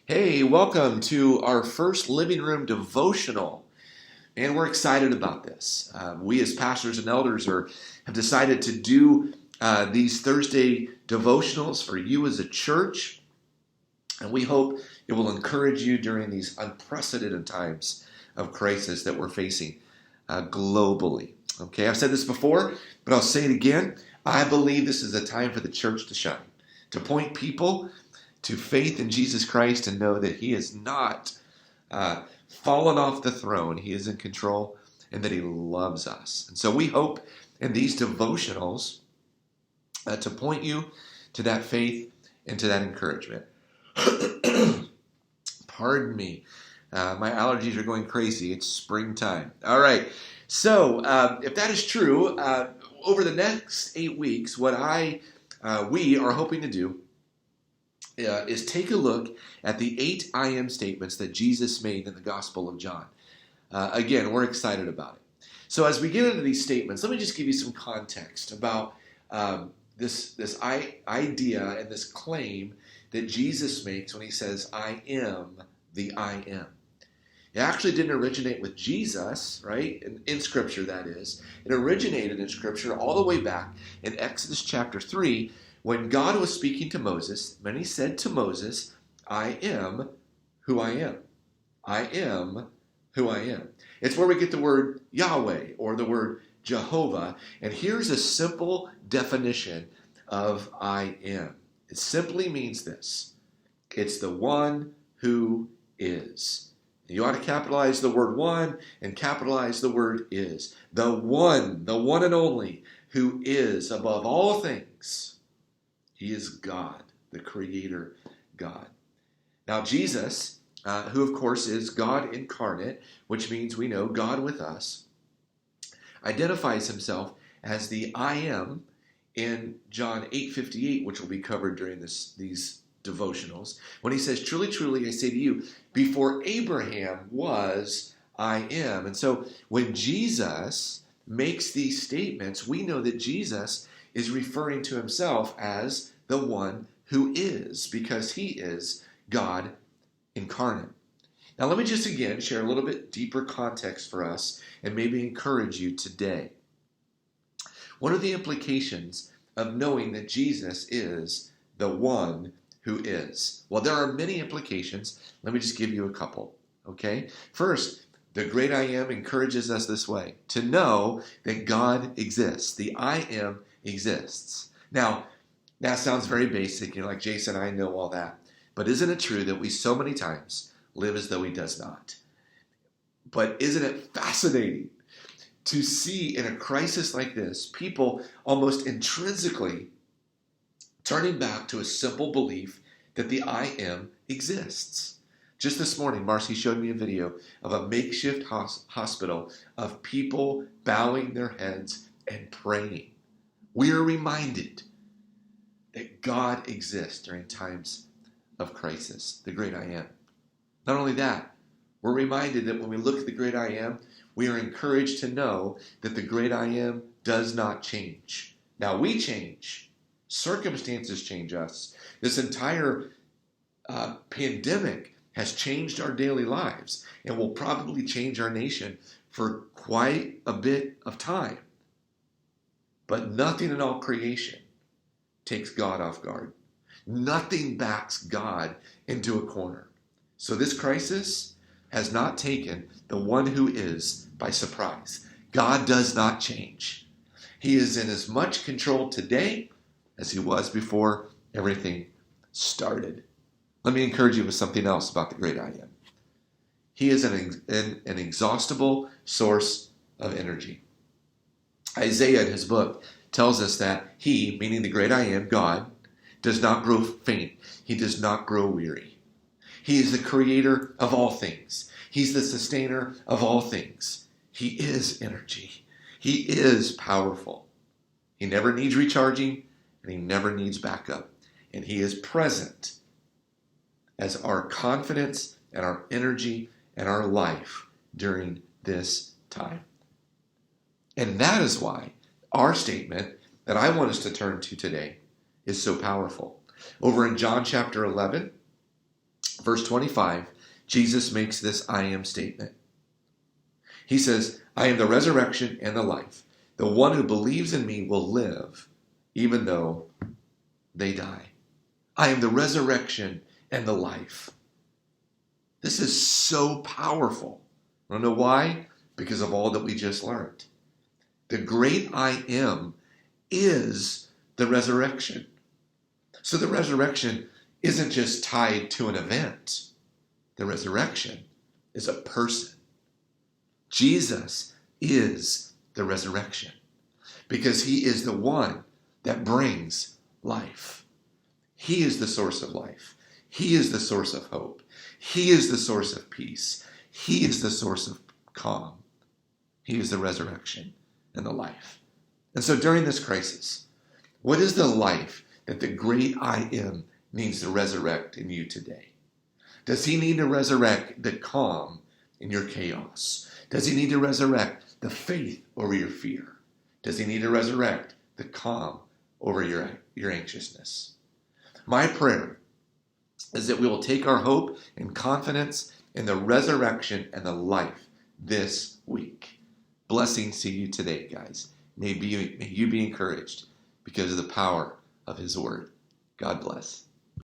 Hey, welcome to our first Living Room Devotional. And we're excited about this. We as pastors and elders have decided to do these Thursday devotionals for you as a church. And we hope it will encourage you during these unprecedented times of crisis that we're facing globally. Okay, I've said this before, but I'll say it again. I believe this is a time for the church to shine, to point people to faith in Jesus Christ and know that He is not fallen off the throne. He is in control and that He loves us. And so we hope in these devotionals to point you to that faith and to that encouragement. Pardon me. My allergies are going crazy. It's springtime. All right. So if that is true, over the next 8 weeks, what we are hoping to do is take a look at the 8 I am statements that Jesus made in the Gospel of John. Again, we're excited about it. So as we get into these statements, let me just give you some context about this idea and this claim that Jesus makes when He says, I am the I am. It actually didn't originate with Jesus, right? In Scripture, that is. It originated in Scripture all the way back in Exodus chapter 3, when God was speaking to Moses, and He said to Moses, I am who I am. I am who I am. It's where we get the word Yahweh or the word Jehovah. And here's a simple definition of I am. It simply means this. It's the one who is. You ought to capitalize the word one and capitalize the word is. The one and only, who is above all things. He is God, the Creator God. Now Jesus, who of course is God incarnate, which means we know God with us, identifies Himself as the I am in John 8:58, which will be covered during these devotionals, when He says, truly, truly, I say to you, before Abraham was, I am. And so when Jesus makes these statements, we know that Jesus is referring to Himself as the one who is, because He is God incarnate. Now let me just again share a little bit deeper context for us and maybe encourage you today. What are the implications of knowing that Jesus is the one who is? Well, there are many implications. Let me just give you a couple, okay? First, the great I am encourages us this way, to know that God exists. The I am exists. Now, that sounds very basic. You're like, Jason, I know all that. But isn't it true that we so many times live as though He does not? But isn't it fascinating to see in a crisis like this, people almost intrinsically turning back to a simple belief that the I am exists. Just this morning, Marcy showed me a video of a makeshift hospital of people bowing their heads and praying. We are reminded that God exists during times of crisis, the great I am. Not only that, we're reminded that when we look at the great I am, we are encouraged to know that the great I am does not change. Now we change. Circumstances change us. This entire pandemic has changed our daily lives and will probably change our nation for quite a bit of time. But nothing in all creation takes God off guard. Nothing backs God into a corner. So this crisis has not taken the one who is by surprise. God does not change. He is in as much control today as He was before everything started. Let me encourage you with something else about the great I am. He is an inexhaustible source of energy. Isaiah in his book tells us that He, meaning the great I am, God, does not grow faint. He does not grow weary. He is the creator of all things. He's the sustainer of all things. He is energy. He is powerful. He never needs recharging, and He never needs backup. And He is present as our confidence and our energy and our life during this time. And that is why our statement that I want us to turn to today is so powerful. Over in John chapter 11, Verse 25, Jesus makes this I am statement. He says, I am the resurrection and the life. The one who believes in me will live even though they die. I am the resurrection and the life. This is so powerful. I don't know why? Because of all that we just learned. The great I am is the resurrection. So the resurrection isn't just tied to an event. The resurrection is a person. Jesus is the resurrection because he is the one that brings life. He is the source of life. He is the source of hope. He is the source of peace. He is the source of calm. He is the resurrection and the life. And so during this crisis, what is the life that the great I am needs to resurrect in you today? Does he need to resurrect the calm in your chaos? Does he need to resurrect the faith over your fear? Does he need to resurrect the calm over your anxiousness? My prayer is that we will take our hope and confidence in the resurrection and the life this week. Blessings to you today, guys. May you be encouraged because of the power of his word. God bless.